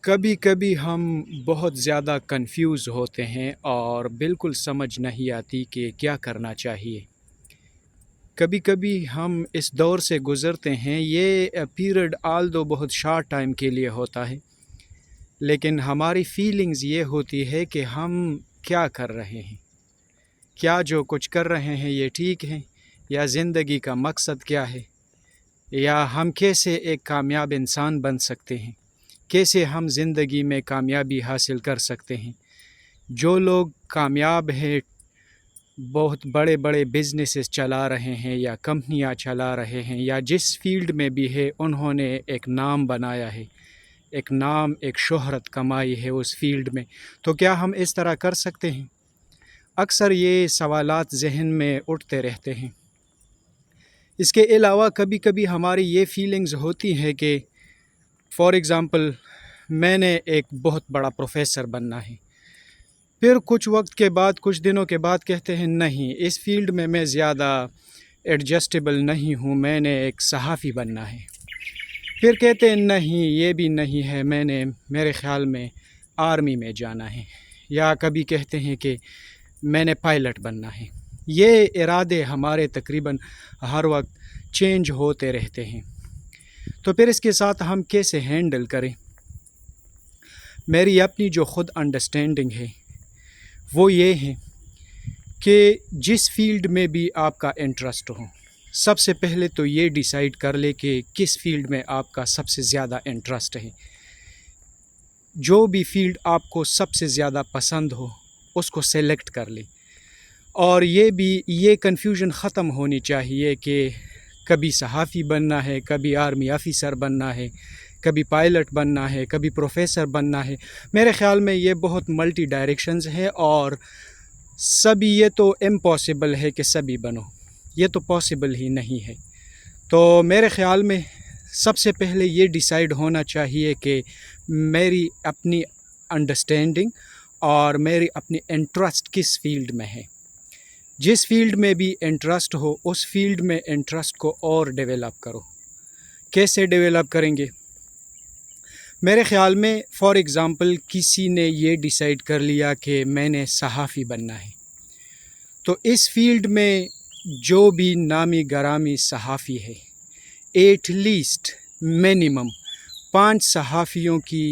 کبھی کبھی ہم بہت زیادہ کنفیوز ہوتے ہیں اور بالکل سمجھ نہیں آتی کہ کیا کرنا چاہیے۔ کبھی کبھی ہم اس دور سے گزرتے ہیں، یہ پیریڈ آلدو بہت شارٹ ٹائم کے لیے ہوتا ہے، لیکن ہماری فیلنگز یہ ہوتی ہے کہ ہم کیا کر رہے ہیں، کیا جو کچھ کر رہے ہیں یہ ٹھیک ہے، یا زندگی کا مقصد کیا ہے، یا ہم کیسے ایک کامیاب انسان بن سکتے ہیں، کیسے ہم زندگی میں کامیابی حاصل کر سکتے ہیں۔ جو لوگ کامیاب ہیں، بہت بڑے بڑے بزنسز چلا رہے ہیں یا کمپنیاں چلا رہے ہیں، یا جس فیلڈ میں بھی ہے انہوں نے ایک نام بنایا ہے، ایک نام، ایک شہرت کمائی ہے اس فیلڈ میں، تو کیا ہم اس طرح کر سکتے ہیں؟ اکثر یہ سوالات ذہن میں اٹھتے رہتے ہیں۔ اس کے علاوہ کبھی کبھی ہماری یہ فیلنگز ہوتی ہے کہ فار ایگزامپل میں نے ایک بہت بڑا پروفیسر بننا ہے، پھر کچھ وقت کے بعد، کچھ دنوں کے بعد کہتے ہیں نہیں، اس فیلڈ میں زیادہ ایڈجسٹیبل نہیں ہوں، میں نے ایک صحافی بننا ہے۔ پھر کہتے ہیں نہیں، یہ بھی نہیں ہے، میرے خیال میں آرمی میں جانا ہے، یا کبھی کہتے ہیں کہ میں نے پائلٹ بننا ہے۔ یہ ارادے ہمارے تقریباً ہر وقت چینج ہوتے رہتے ہیں، تو پھر اس کے ساتھ ہم کیسے ہینڈل کریں؟ میری اپنی جو خود انڈرسٹینڈنگ ہے وہ یہ ہے کہ جس فیلڈ میں بھی آپ کا انٹرسٹ ہو، سب سے پہلے تو یہ ڈیسائیڈ کر لے کہ کس فیلڈ میں آپ کا سب سے زیادہ انٹرسٹ ہے۔ جو بھی فیلڈ آپ کو سب سے زیادہ پسند ہو اس کو سیلیکٹ کر لے، اور یہ کنفیوژن ختم ہونی چاہیے کہ کبھی صحافی بننا ہے، کبھی آرمی آفیسر بننا ہے، کبھی پائلٹ بننا ہے، کبھی پروفیسر بننا ہے۔ میرے خیال میں یہ بہت ملٹی ڈائریکشنز ہے، اور سبھی یہ تو امپاسبل ہے کہ سبھی بنو، یہ تو پاسبل ہی نہیں ہے۔ تو میرے خیال میں سب سے پہلے یہ ڈیسائیڈ ہونا چاہیے کہ میری اپنی انڈرسٹینڈنگ اور میری اپنی انٹرسٹ کس فیلڈ میں ہے۔ جس فیلڈ میں بھی انٹرسٹ ہو اس فیلڈ میں انٹرسٹ کو اور ڈیولپ کرو۔ کیسے ڈیولپ کریں گے؟ میرے خیال میں فار ایگزامپل کسی نے یہ ڈیسائیڈ کر لیا کہ میں نے صحافی بننا ہے، تو اس فیلڈ میں جو بھی نامی گرامی صحافی ہے، ایٹ لیسٹ منیمم 5 صحافیوں کی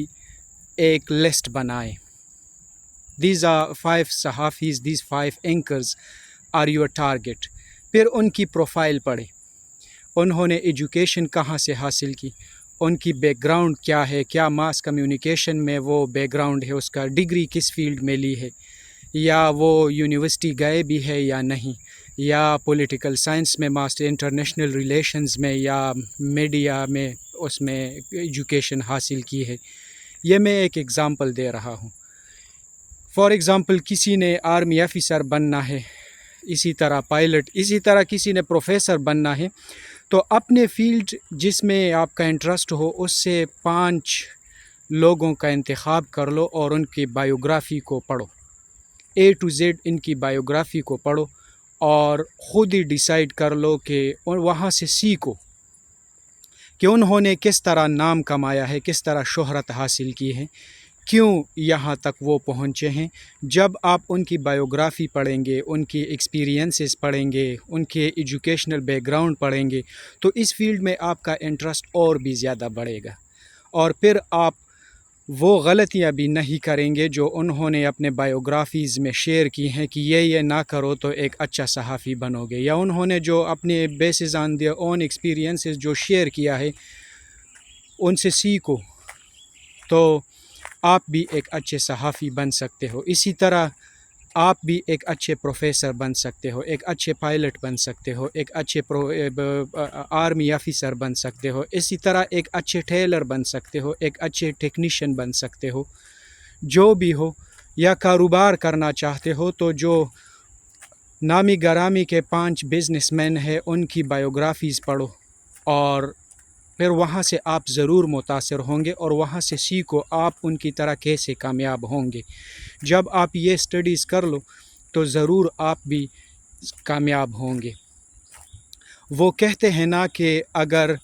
ایک لسٹ بنائیں۔ These are 5 صحافیز، these 5 anchors are your target۔ پھر ان کی پروفائل پڑھیں، انہوں نے ایجوکیشن کہاں سے حاصل کی، ان کی بیک گراؤنڈ کیا ہے، کیا ماس کمیونیکیشن میں وہ بیک گراؤنڈ ہے، اس کا ڈگری کس فیلڈ میں لی ہے، یا وہ یونیورسٹی گئے بھی ہے یا نہیں، یا پولیٹیکل سائنس میں ماسٹر، انٹرنیشنل ریلیشنز میں، یا میڈیا میں اس میں ایجوکیشن حاصل کی ہے۔ یہ میں ایک ایگزامپل دے رہا ہوں۔ فار ایگزامپل کسی نے آرمی آفیسر بننا ہے، اسی طرح پائلٹ، اسی طرح کسی نے پروفیسر بننا ہے، تو اپنے فیلڈ جس میں آپ کا انٹرسٹ ہو اس سے 5 لوگوں کا انتخاب کر لو اور ان کی بایوگرافی کو پڑھو، A to Z ان کی بایوگرافی کو پڑھو، اور خود ہی ڈیسائیڈ کر لو کہ وہاں سے سیکھو کہ انہوں نے کس طرح نام کمایا ہے، کس طرح شہرت حاصل کی ہے، کیوں یہاں تک وہ پہنچے ہیں۔ جب آپ ان کی بایوگرافی پڑھیں گے، ان کی ایکسپیرینسز پڑھیں گے، ان کے ایجوکیشنل بیک گراؤنڈ پڑھیں گے، تو اس فیلڈ میں آپ کا انٹرسٹ اور بھی زیادہ بڑھے گا، اور پھر آپ وہ غلطیاں بھی نہیں کریں گے جو انہوں نے اپنے بایوگرافیز میں شیئر کی ہیں کہ یہ نہ کرو تو ایک اچھا صحافی بنو گے، یا انہوں نے جو اپنے bases on their own experiences جو شیئر کیا ہے ان سے سیکھو، تو آپ بھی ایک اچھے صحافی بن سکتے ہو۔ اسی طرح آپ بھی ایک اچھے پروفیسر بن سکتے ہو، ایک اچھے پائلٹ بن سکتے ہو، ایک اچھے آرمی آفیسر بن سکتے ہو، اسی طرح ایک اچھے ٹیلر بن سکتے ہو، ایک اچھے ٹیکنیشین بن سکتے ہو۔ جو بھی ہو، یا کاروبار کرنا چاہتے ہو تو جو نامی گرامی کے 5 بزنس مین ہیں ان کی بایوگرافیز پڑھو، اور پھر وہاں سے آپ ضرور متاثر ہوں گے، اور وہاں سے سیکھو آپ ان کی طرح کیسے کامیاب ہوں گے۔ جب آپ یہ سٹڈیز کر لو تو ضرور آپ بھی کامیاب ہوں گے۔ وہ کہتے ہیں نا کہ اگر